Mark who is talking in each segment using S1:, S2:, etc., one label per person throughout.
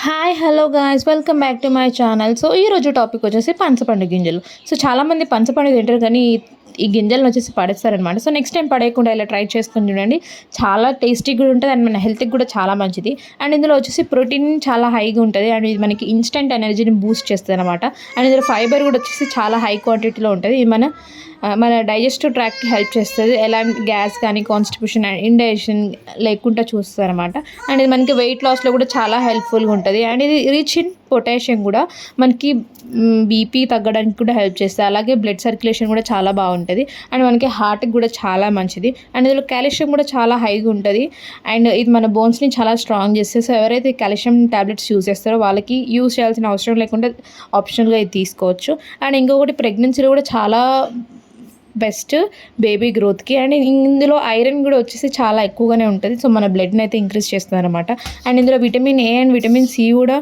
S1: Hi hello guys welcome back to my channel. So ఈరోజు topic వచ్చేసి పంచపండు గింజలు. So చాలామంది పంచపండు తింటారు కానీ ఈ గింజలను వచ్చేసి పడేస్తారనమాట. సో నెక్స్ట్ టైం పడేయకుండా ఇలా ట్రై చేసుకొని చూడండి. చాలా టేస్టీ కూడా ఉంటుంది అండ్ మన హెల్త్కి కూడా చాలా మంచిది. అండ్ ఇందులో వచ్చేసి ప్రోటీన్ చాలా హైగా ఉంటుంది అండ్ ఇది మనకి ఇన్స్టెంట్ ఎనర్జీని బూస్ట్ చేస్తుంది అనమాట. అండ్ ఇందులో ఫైబర్ కూడా వచ్చేసి చాలా హై క్వాంటిటీలో ఉంటుంది. ఇది మన డైజెస్టివ్ ట్రాక్కి హెల్ప్ చేస్తుంది. ఎలాంటి గ్యాస్ కానీ కాన్స్టిపేషన్ అండ్ ఇండైజెషన్ లేకుండా చూస్తుంది అనమాట. అండ్ ఇది మనకి వెయిట్ లాస్లో కూడా చాలా హెల్ప్ఫుల్గా ఉంటుంది. అండ్ ఇది రిచ్ ఇన్ పొటాషియం కూడా మనకి బీపీ తగ్గడానికి కూడా హెల్ప్ చేస్తుంది. అలాగే బ్లడ్ సర్క్యులేషన్ కూడా చాలా బాగుంటుంది అండ్ మనకి హార్ట్కి కూడా చాలా మంచిది. అండ్ ఇందులో కాల్షియం కూడా చాలా హైగా ఉంటుంది అండ్ ఇది మన బోన్స్ని చాలా స్ట్రాంగ్ చేస్తుంది. సో ఎవరైతే కాల్షియం టాబ్లెట్స్ యూజ్ చేస్తారో వాళ్ళకి యూజ్ చేయాల్సిన అవసరం లేకుండా ఆప్షనల్గా ఇది తీసుకోవచ్చు. అండ్ ఇంకొకటి ప్రెగ్నెన్సీలో కూడా చాలా బెస్ట్ బేబీ గ్రోత్కి. అండ్ ఇందులో ఐరన్ కూడా వచ్చేసి చాలా ఎక్కువగానే ఉంటుంది. సో మన బ్లడ్ని అయితే ఇంక్రీజ్ చేస్తుంది అనమాట. అండ్ ఇందులో vitamin A and vitamin C కూడా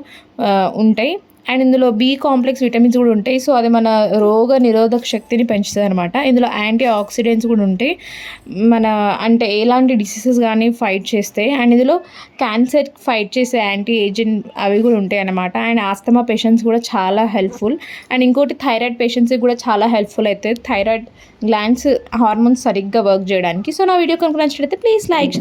S1: ఉంటాయి. అండ్ ఇందులో బి కాంప్లెక్స్ విటమిన్స్ కూడా ఉంటాయి. సో అది మన రోగ నిరోధక శక్తిని పెంచుతుంది అనమాట. ఇందులో యాంటీ ఆక్సిడెంట్స్ కూడా ఉంటాయి. అంటే ఎలాంటి డిసీజెస్ కానీ ఫైట్ చేస్తాయి. అండ్ ఇందులో క్యాన్సర్ ఫైట్ చేసే యాంటీ ఏజెంట్ అవి కూడా ఉంటాయి అనమాట. అండ్ ఆస్తమా పేషెంట్స్ కూడా చాలా హెల్ప్ఫుల్. అండ్ ఇంకోటి థైరాయిడ్ పేషెంట్స్కి కూడా చాలా హెల్ప్ఫుల్ అవుతుంది. థైరాయిడ్ గ్లాండ్స్ హార్మోన్స్ సరిగ్గా వర్క్ చేయడానికి. సో నా వీడియో కనుక నచ్చినట్లయితే ప్లీజ్ లైక్